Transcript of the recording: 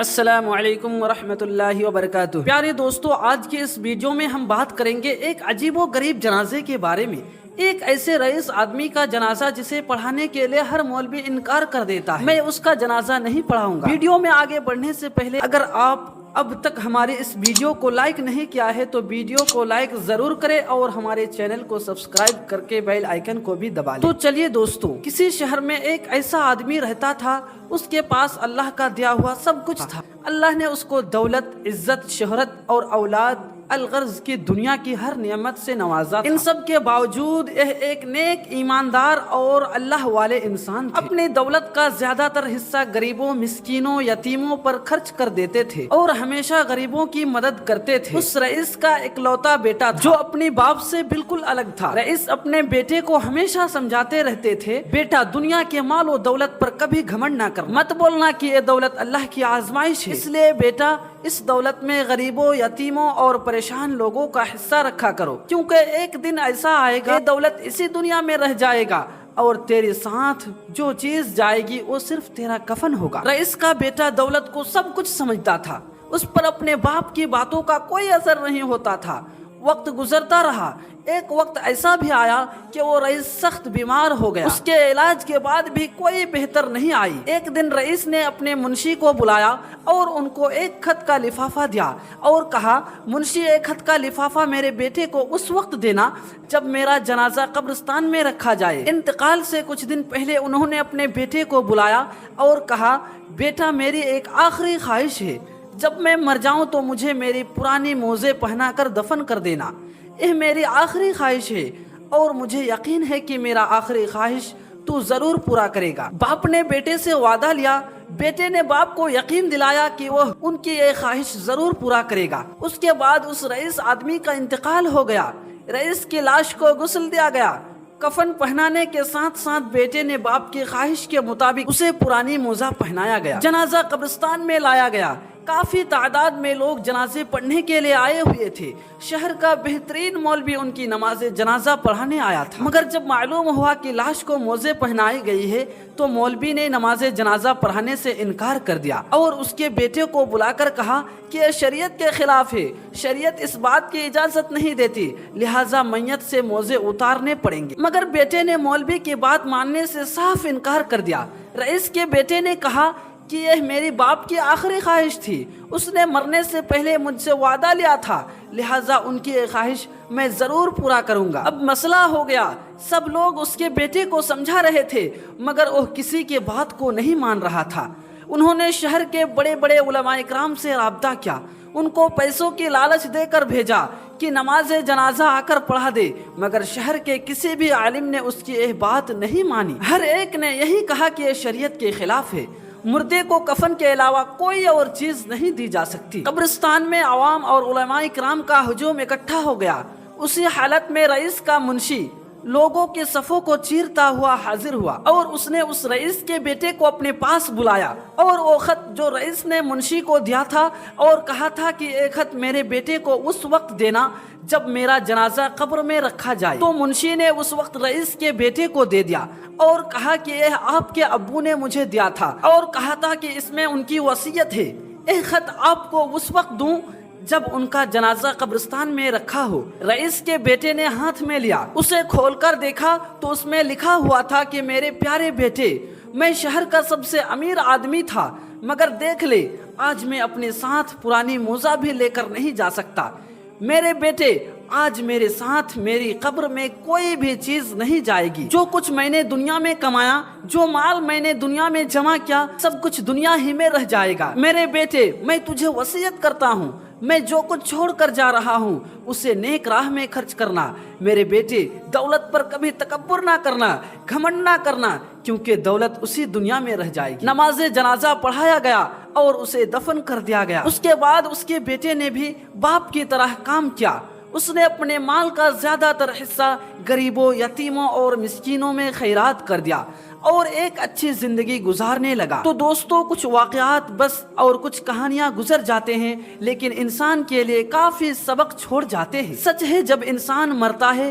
السلام علیکم ورحمۃ اللہ وبرکاتہ۔ پیارے دوستو، آج کے اس ویڈیو میں ہم بات کریں گے ایک عجیب و غریب جنازے کے بارے میں۔ ایک ایسے رئیس آدمی کا جنازہ جسے پڑھانے کے لیے ہر مولوی انکار کر دیتا ہے۔ میں اس کا جنازہ نہیں پڑھاؤں گا۔ ویڈیو میں آگے بڑھنے سے پہلے اگر آپ اب تک ہمارے اس ویڈیو کو لائک نہیں کیا ہے تو ویڈیو کو لائک ضرور کرے اور ہمارے چینل کو سبسکرائب کر کے بیل آئیکن کو بھی دبا لیں۔ تو چلیے دوستو، کسی شہر میں ایک ایسا آدمی رہتا تھا، اس کے پاس اللہ کا دیا ہوا سب کچھ تھا۔ اللہ نے اس کو دولت، عزت، شہرت اور اولاد، الغرض کی دنیا کی ہر نعمت سے نوازا تھا۔ ان سب کے باوجود ایک نیک، ایماندار اور اللہ والے انسان تھے۔ اپنی دولت کا زیادہ تر حصہ غریبوں، مسکینوں، یتیموں پر خرچ کر دیتے تھے اور ہمیشہ غریبوں کی مدد کرتے تھے۔ اس رئیس کا اکلوتا بیٹا تھا جو اپنے باپ سے بالکل الگ تھا۔ رئیس اپنے بیٹے کو ہمیشہ سمجھاتے رہتے تھے، بیٹا دنیا کے مال و دولت پر کبھی گھمنڈ نہ کرنا، مت بولنا کہ یہ دولت اللہ کی آزمائش ہے، اس لیے بیٹا اس دولت میں غریبوں، یتیموں اور پریشان لوگوں کا حصہ رکھا کرو، کیونکہ ایک دن ایسا آئے گا کہ دولت اسی دنیا میں رہ جائے گا اور تیرے ساتھ جو چیز جائے گی وہ صرف تیرا کفن ہوگا۔ رئیس کا بیٹا دولت کو سب کچھ سمجھتا تھا، اس پر اپنے باپ کی باتوں کا کوئی اثر نہیں ہوتا تھا۔ وقت گزرتا رہا، ایک وقت ایسا بھی آیا کہ وہ رئیس سخت بیمار ہو گیا۔ اس کے علاج کے بعد بھی کوئی بہتر نہیں آئی۔ ایک دن رئیس نے اپنے منشی کو بلایا اور ان کو ایک خط کا لفافہ دیا اور کہا، منشی، ایک خط کا لفافہ میرے بیٹے کو اس وقت دینا جب میرا جنازہ قبرستان میں رکھا جائے۔ انتقال سے کچھ دن پہلے انہوں نے اپنے بیٹے کو بلایا اور کہا، بیٹا میری ایک آخری خواہش ہے، جب میں مر جاؤں تو مجھے میری پرانی موزے پہنا کر دفن کر دینا۔ یہ میری آخری خواہش ہے اور مجھے یقین ہے کہ میرا آخری خواہش تو ضرور پورا کرے گا۔ باپ نے بیٹے سے وعدہ لیا، بیٹے نے باپ کو یقین دلایا کہ وہ ان کی یہ خواہش ضرور پورا کرے گا۔ اس کے بعد اس رئیس آدمی کا انتقال ہو گیا۔ رئیس کی لاش کو غسل دیا گیا، کفن پہنانے کے ساتھ ساتھ بیٹے نے باپ کی خواہش کے مطابق اسے پرانی موزہ پہنایا گیا۔ جنازہ قبرستان میں لایا گیا۔ کافی تعداد میں لوگ جنازے پڑھنے کے لیے آئے ہوئے تھے۔ شہر کا بہترین مولوی ان کی نماز جنازہ پڑھانے آیا تھا، مگر جب معلوم ہوا کہ لاش کو موزے پہنائی گئی ہے تو مولوی نے نماز جنازہ پڑھانے سے انکار کر دیا اور اس کے بیٹے کو بلا کر کہا کہ یہ شریعت کے خلاف ہے، شریعت اس بات کی اجازت نہیں دیتی، لہٰذا میت سے موزے اتارنے پڑیں گے۔ مگر بیٹے نے مولوی کی بات ماننے سے صاف انکار کر دیا۔ رئیس کے بیٹے نے کہا کہ یہ میری باپ کی آخری خواہش تھی، اس نے مرنے سے پہلے مجھ سے وعدہ لیا تھا، لہٰذا ان کی یہ خواہش میں ضرور پورا کروں گا۔ اب مسئلہ ہو گیا، سب لوگ اس کے بیٹے کو سمجھا رہے تھے مگر وہ کسی کی بات کو نہیں مان رہا تھا۔ انہوں نے شہر کے بڑے بڑے علماء اکرام سے رابطہ کیا، ان کو پیسوں کی لالچ دے کر بھیجا کہ نماز جنازہ آ کر پڑھا دے، مگر شہر کے کسی بھی عالم نے اس کی یہ بات نہیں مانی۔ ہر ایک نے یہی کہا کہ یہ شریعت کے خلاف ہے، مردے کو کفن کے علاوہ کوئی اور چیز نہیں دی جا سکتی۔ قبرستان میں عوام اور علماء کرام کا ہجوم اکٹھا ہو گیا۔ اسی حالت میں رئیس کا منشی لوگوں کے صفوں کو چیرتا ہوا حاضر ہوا اور اس نے اس رئیس کے بیٹے کو اپنے پاس بلایا اور وہ خط جو رئیس نے منشی کو دیا تھا اور کہا تھا کہ ایک خط میرے بیٹے کو اس وقت دینا جب میرا جنازہ قبر میں رکھا جائے، تو منشی نے اس وقت رئیس کے بیٹے کو دے دیا اور کہا کہ یہ آپ کے ابو نے مجھے دیا تھا اور کہا تھا کہ اس میں ان کی وصیت ہے، یہ خط آپ کو اس وقت دوں جب ان کا جنازہ قبرستان میں رکھا ہو۔ رئیس کے بیٹے نے ہاتھ میں لیا، اسے کھول کر دیکھا تو اس میں لکھا ہوا تھا کہ میرے پیارے بیٹے، میں شہر کا سب سے امیر آدمی تھا مگر دیکھ لے، آج میں اپنے ساتھ پرانی موزہ بھی لے کر نہیں جا سکتا۔ میرے بیٹے، آج میرے ساتھ میری قبر میں کوئی بھی چیز نہیں جائے گی۔ جو کچھ میں نے دنیا میں کمایا، جو مال میں نے دنیا میں جمع کیا، سب کچھ دنیا ہی میں رہ جائے گا۔ میرے بیٹے، میں تجھے وصیت کرتا ہوں، میں جو کچھ چھوڑ کر جا رہا ہوں اسے نیک راہ میں خرچ کرنا۔ میرے بیٹے، دولت پر کبھی تکبر نہ کرنا، گھمنڈ نہ کرنا، کیونکہ دولت اسی دنیا میں رہ جائے گی۔ نماز جنازہ پڑھایا گیا اور اسے دفن کر دیا گیا۔ اس کے بعد اس کے بیٹے نے بھی باپ کی طرح کام کیا، اس نے اپنے مال کا زیادہ تر حصہ غریبوں، یتیموں اور مسکینوں میں خیرات کر دیا اور ایک اچھی زندگی گزارنے لگا۔ تو دوستو، کچھ واقعات بس اور کچھ کہانیاں گزر جاتے ہیں لیکن انسان کے لیے کافی سبق چھوڑ جاتے ہیں۔ سچ ہے، جب انسان مرتا ہے